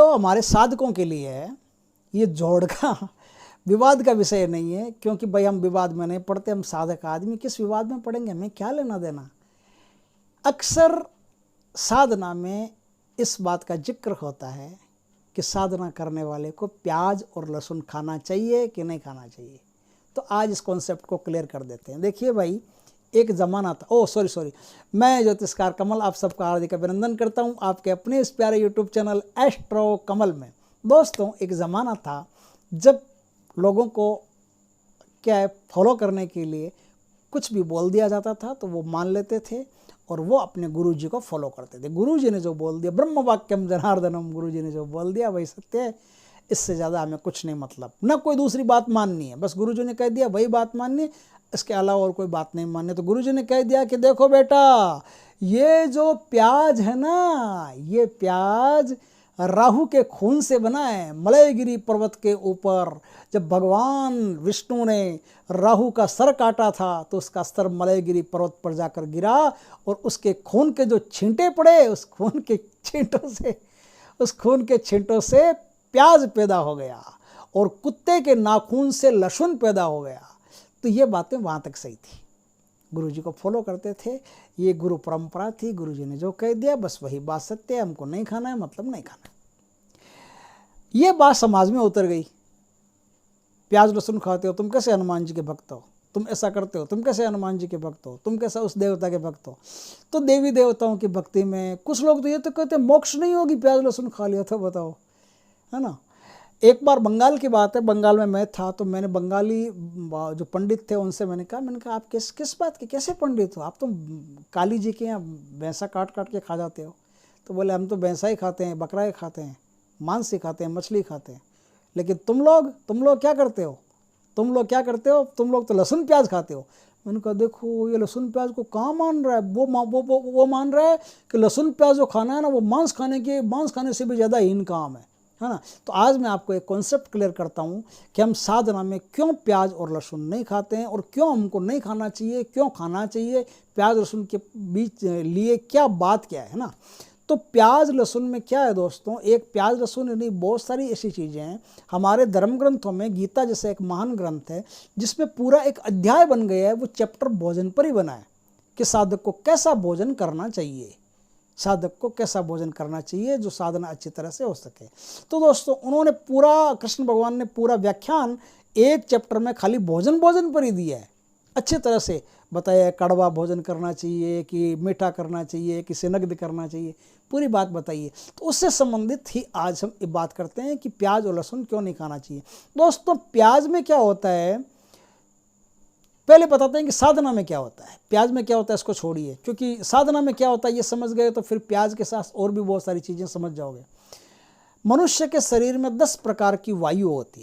तो हमारे साधकों के लिए है, ये जोड़ का विवाद का विषय नहीं है, क्योंकि भाई हम विवाद में नहीं पड़ते, हम साधक आदमी किस विवाद में पड़ेंगे, हमें क्या लेना देना। अक्सर साधना में इस बात का जिक्र होता है कि साधना करने वाले को प्याज और लहसुन खाना चाहिए कि नहीं खाना चाहिए। तो आज इस कॉन्सेप्ट को क्लियर कर देते हैं। देखिए भाई, एक ज़माना था, सॉरी, मैं ज्योतिषकार कमल आप सबका हार्दिक अभिनंदन करता हूं आपके अपने इस प्यारे यूट्यूब चैनल एस्ट्रो कमल में। दोस्तों, एक ज़माना था जब लोगों को क्या है, फॉलो करने के लिए कुछ भी बोल दिया जाता था तो वो मान लेते थे और वो अपने गुरु जी को फॉलो करते थे। गुरु जी ने जो बोल दिया, ब्रह्म वाक्यम जनार्दनम, गुरु जी ने जो बोल दिया वही सत्य है, इससे ज़्यादा हमें कुछ नहीं मतलब, ना कोई दूसरी बात माननी है, बस गुरु जी ने कह दिया वही बात माननी है, इसके अलावा और कोई बात नहीं माननी। तो गुरु जी ने कह दिया कि देखो बेटा, ये जो प्याज है ना, ये प्याज राहु के खून से बना है। मलयगिरी पर्वत के ऊपर जब भगवान विष्णु ने राहु का सर काटा था तो उसका सर मलयगिरी पर्वत पर जाकर गिरा और उसके खून के जो छींटे पड़े, उस खून के छींटों से प्याज पैदा हो गया और कुत्ते के नाखून से लहसुन पैदा हो गया। तो ये बातें वहाँ तक सही थी, गुरु जी को फॉलो करते थे, ये गुरु परंपरा थी, गुरु जी ने जो कह दिया बस वही बात सत्य है, हमको नहीं खाना है मतलब नहीं खाना है। ये बात समाज में उतर गई, प्याज लहसुन खाते हो तुम कैसे हनुमान जी के भक्त हो, तुम ऐसा करते हो तुम कैसे हनुमान जी के भक्त हो, तुम कैसा उस देवता के भक्त हो। तो देवी देवताओं की भक्ति में कुछ लोग तो ये तो कहते हैं मोक्ष नहीं होगी प्याज लहसुन खा लिया, तो बताओ, है ना। एक बार बंगाल की बात है, बंगाल में मैं था तो मैंने बंगाली जो पंडित थे उनसे मैंने कहा आप किस बात के कैसे पंडित हो, आप तो काली जी के यहाँ भैंसा काट काट के खा जाते हो। तो बोले हम तो भैंसा ही खाते हैं, बकरा ही खाते हैं, मांस ही खाते हैं, मछली खाते हैं, लेकिन तुम लोग क्या करते हो, तुम लोग तो लहसुन प्याज खाते हो। मैंने कहा देखो, ये लहसुन प्याज को कहाँ मान रहा है, वो मान रहा है कि लहसुन प्याज जो खाना है ना वो मांस खाने से भी ज़्यादा हीन काम है ना। तो आज मैं आपको एक कॉन्सेप्ट क्लियर करता हूँ कि हम साधना में क्यों प्याज और लहसुन नहीं खाते हैं और क्यों हमको नहीं खाना चाहिए, क्यों खाना चाहिए, प्याज लहसुन के बीच लिए क्या बात क्या है ना। तो प्याज लहसुन में क्या है दोस्तों, एक प्याज लहसुन यानी बहुत सारी ऐसी चीज़ें हैं हमारे धर्म ग्रंथों में। गीता जैसे एक महान ग्रंथ है जिसमें पूरा एक अध्याय बन गया है, वो चैप्टर भोजन पर ही बना है कि साधक को कैसा भोजन करना चाहिए, जो साधना अच्छी तरह से हो सके। तो दोस्तों, उन्होंने पूरा, कृष्ण भगवान ने पूरा व्याख्यान एक चैप्टर में खाली भोजन पर ही दिया है, अच्छी तरह से बताया, कड़वा भोजन करना चाहिए कि मीठा करना चाहिए कि स्निग्ध करना चाहिए, पूरी बात बताइए। तो उससे संबंधित ही आज हम ये बात करते हैं कि प्याज और लहसुन क्यों नहीं खाना चाहिए। दोस्तों, प्याज में क्या होता है, पहले बताते हैं कि साधना में क्या होता है। प्याज में क्या होता है इसको छोड़िए, क्योंकि साधना में क्या होता है ये समझ गए तो फिर प्याज के साथ और भी बहुत सारी चीज़ें समझ जाओगे। मनुष्य के शरीर में 10 प्रकार की वायु होती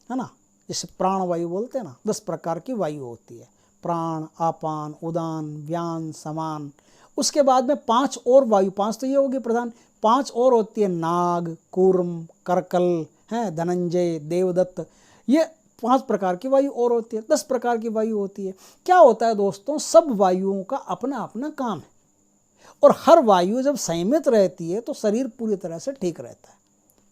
है ना, जिसे प्राण वायु बोलते हैं ना। 10 प्रकार की वायु होती है, प्राण, आपान, उदान, व्यान, समान। उसके बाद में 5 और वायु, 5 तो ये होगी प्रधान, 5 और होती है, नाग, कूर्म, करकल, हैं, धनंजय, देवदत्त, ये 5 प्रकार की वायु और होती है। 10 प्रकार की वायु होती है। क्या होता है दोस्तों, सब वायुओं का अपना अपना काम है और हर वायु जब संयमित रहती है तो शरीर पूरी तरह से ठीक रहता है,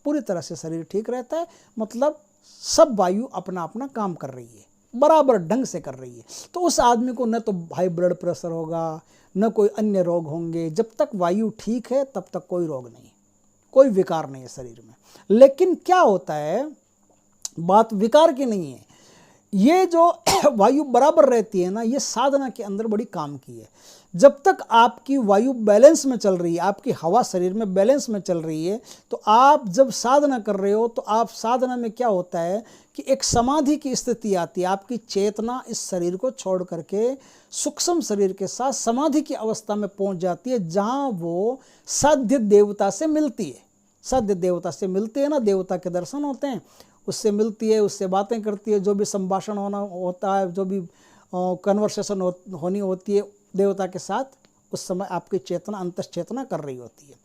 पूरी तरह से शरीर ठीक रहता है, मतलब सब वायु अपना अपना काम कर रही है, बराबर ढंग से कर रही है। तो उस आदमी को न तो हाई ब्लड प्रेशर होगा, न कोई अन्य रोग होंगे। जब तक वायु ठीक है तब तक कोई रोग नहीं, कोई विकार नहीं है शरीर में। लेकिन क्या होता है, बात विकार की नहीं है, ये जो वायु बराबर रहती है ना, ये साधना के अंदर बड़ी काम की है। जब तक आपकी वायु बैलेंस में चल रही है, आपकी हवा शरीर में बैलेंस में चल रही है, तो आप जब साधना कर रहे हो तो आप साधना में क्या होता है कि एक समाधि की स्थिति आती है। आपकी चेतना इस शरीर को छोड़ करके सूक्ष्म शरीर के साथ समाधि की अवस्था में पहुंच जाती है, जहां वो साध्य देवता से मिलती है। साध्य देवता से मिलती है ना, देवता के दर्शन होते हैं, उससे मिलती है, उससे बातें करती है, जो भी संभाषण होना होता है, जो भी कन्वर्सेशन होनी होती है देवता के साथ, उस समय आपकी चेतना अंतश्चेतना कर रही होती है।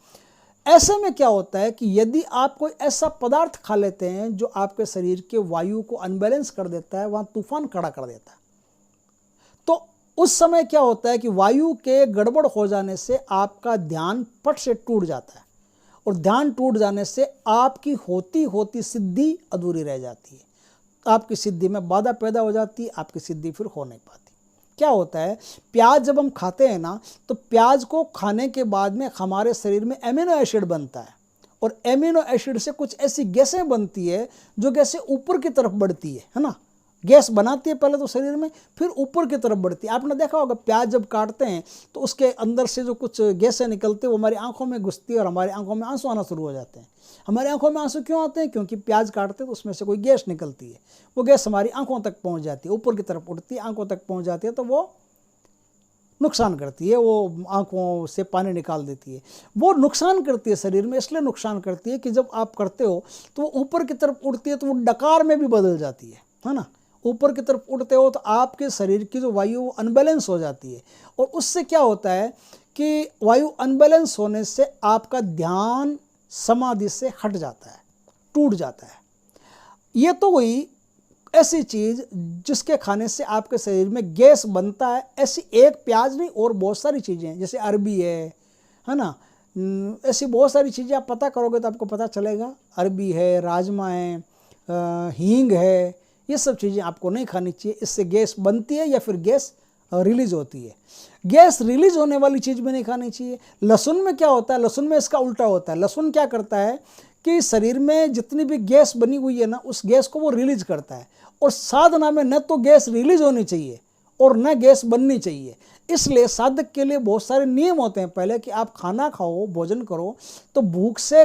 ऐसे में क्या होता है कि यदि आप कोई ऐसा पदार्थ खा लेते हैं जो आपके शरीर के वायु को अनबैलेंस कर देता है, वहाँ तूफान खड़ा कर देता है, तो उस समय क्या होता है कि वायु के गड़बड़ हो जाने से आपका ध्यान पट से टूट जाता है और ध्यान टूट जाने से आपकी होती होती सिद्धि अधूरी रह जाती है, आपकी सिद्धि में बाधा पैदा हो जाती है, आपकी सिद्धि फिर हो नहीं पाती। क्या होता है, प्याज जब हम खाते हैं ना, तो प्याज को खाने के बाद में हमारे शरीर में एमिनो एसिड बनता है, और एमिनो एसिड से कुछ ऐसी गैसें बनती है जो गैसें ऊपर की तरफ बढ़ती है ना। गैस बनाती है पहले तो शरीर में, फिर ऊपर की तरफ बढ़ती है। आपने देखा होगा प्याज जब काटते हैं तो उसके अंदर से जो कुछ गैसें निकलती है वो हमारी आंखों में घुसती है और हमारी आंखों में आंसू आना शुरू हो जाते हैं। हमारी आंखों में आंसू क्यों आते हैं? क्योंकि प्याज काटते हैं तो उसमें से कोई गैस निकलती है, वो गैस हमारी आंखों तक पहुंच जाती है, ऊपर की तरफ उठती है, आंखों तक पहुंच जाती है, तो वो नुकसान करती है, वो आंखों से पानी निकाल देती है। वो नुकसान करती है शरीर में, इसलिए नुकसान करती है कि जब आप करते हो तो वो ऊपर की तरफ उड़ती है तो वो डकार में भी बदल जाती है ना। ऊपर की तरफ उड़ते हो तो आपके शरीर की जो वायु अनबैलेंस हो जाती है, और उससे क्या होता है कि वायु अनबैलेंस होने से आपका ध्यान समाधि से हट जाता है, टूट जाता है। ये तो हुई ऐसी चीज़ जिसके खाने से आपके शरीर में गैस बनता है। ऐसी एक प्याज नहीं और बहुत सारी चीज़ें हैं, जैसे अरबी है ना, ऐसी बहुत सारी चीज़ें आप पता करोगे तो आपको पता चलेगा। अरबी है, राजमा है, हींग है, ये सब चीज़ें आपको नहीं खानी चाहिए, इससे गैस बनती है या फिर गैस रिलीज होती है। गैस रिलीज होने वाली चीज़ भी नहीं खानी चाहिए। लहसुन में क्या होता है, लहसुन में इसका उल्टा होता है। लहसुन क्या करता है कि शरीर में जितनी भी गैस बनी हुई है ना, उस गैस को वो रिलीज करता है, और साधना में न तो गैस रिलीज होनी चाहिए और न गैस बननी चाहिए। इसलिए साधक के लिए बहुत सारे नियम होते हैं पहले कि आप खाना खाओ, भोजन करो तो भूख से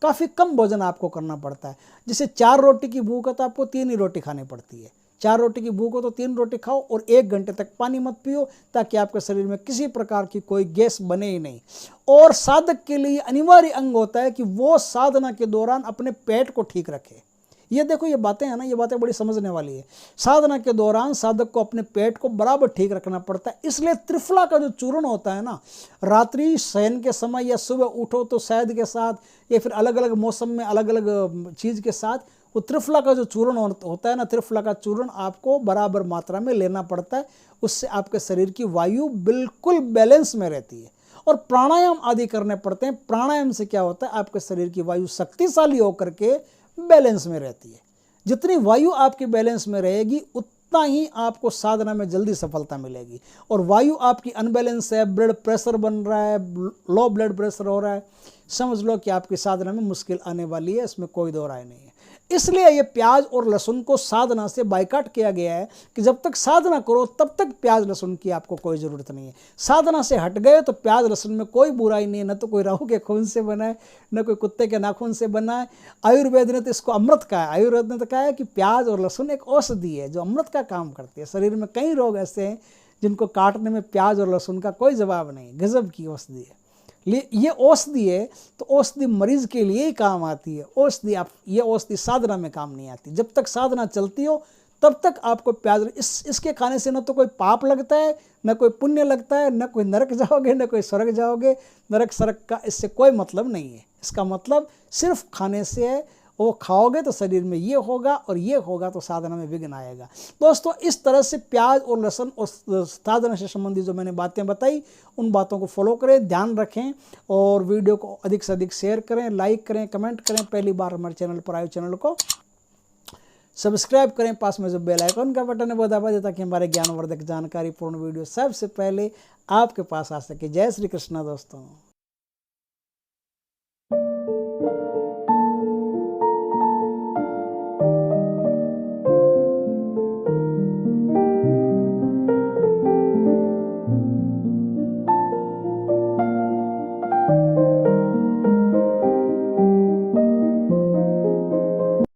काफ़ी कम भोजन आपको करना पड़ता है। जैसे 4 रोटी की भूख है तो आपको 3 ही रोटी खानी पड़ती है। 4 रोटी की भूख हो तो 3 रोटी खाओ और 1 घंटे तक पानी मत पियो, ताकि आपके शरीर में किसी प्रकार की कोई गैस बने ही नहीं। और साधक के लिए अनिवार्य अंग होता है कि वो साधना के दौरान अपने पेट को ठीक रखे। ये देखो, ये बातें हैं ना, ये बातें बड़ी समझने वाली है। साधना के दौरान साधक को अपने पेट को बराबर ठीक रखना पड़ता है। इसलिए त्रिफला का जो चूर्ण होता है ना, रात्रि शयन के समय या सुबह उठो तो शहद के साथ या फिर अलग अलग मौसम में अलग अलग चीज़ के साथ, वो त्रिफला का जो चूर्ण होता है ना, त्रिफला का चूर्ण आपको बराबर मात्रा में लेना पड़ता है। उससे आपके शरीर की वायु बिल्कुल बैलेंस में रहती है। और प्राणायाम आदि करने पड़ते हैं। प्राणायाम से क्या होता है, आपके शरीर की वायु शक्तिशाली होकर के बैलेंस में रहती है। जितनी वायु आपकी बैलेंस में रहेगी उतना ही आपको साधना में जल्दी सफलता मिलेगी। और वायु आपकी अनबैलेंस है, ब्लड प्रेशर बन रहा है, लो ब्लड प्रेशर हो रहा है, समझ लो कि आपकी साधना में मुश्किल आने वाली है, इसमें कोई दो राय नहीं है। इसलिए ये प्याज और लहसुन को साधना से बाइकाट किया गया है कि जब तक साधना करो तब तक प्याज लहसुन की आपको कोई ज़रूरत नहीं है। साधना से हट गए तो प्याज लहसुन में कोई बुराई नहीं है, न तो कोई राहु के खून से बना है, न कोई कुत्ते के नाखून से बना है। आयुर्वेद ने तो इसको अमृत कहा है। आयुर्वेद ने तो कहा है कि प्याज और लहसुन एक औषधि है जो अमृत का काम करती है। शरीर में कई रोग ऐसे हैं जिनको काटने में प्याज और लहसुन का कोई जवाब नहीं, गजब की औषधि है। ये औषधि है तो औषधि मरीज के लिए ही काम आती है। औषधि ये औषधि साधना में काम नहीं आती। जब तक साधना चलती हो तब तक आपको प्याज इसके खाने से न तो कोई पाप लगता है, न कोई पुण्य लगता है, न कोई नरक जाओगे, न कोई स्वर्ग जाओगे। नरक स्वर्ग का इससे कोई मतलब नहीं है। इसका मतलब सिर्फ खाने से है। वो खाओगे तो शरीर में ये होगा और ये होगा तो साधना में विघ्न आएगा। दोस्तों, इस तरह से प्याज और लहसुन और साधना से संबंधित जो मैंने बातें बताई, उन बातों को फॉलो करें, ध्यान रखें और वीडियो को अधिक से अधिक शेयर करें, लाइक करें, कमेंट करें। पहली बार हमारे चैनल पर आए चैनल को सब्सक्राइब करें। पास में जो बेल आइकन का बटन है वो दबा दें ताकि हमारे ज्ञानवर्धक जानकारी पूर्ण वीडियो सबसे पहले आपके पास आ सके। जय श्री कृष्ण दोस्तों।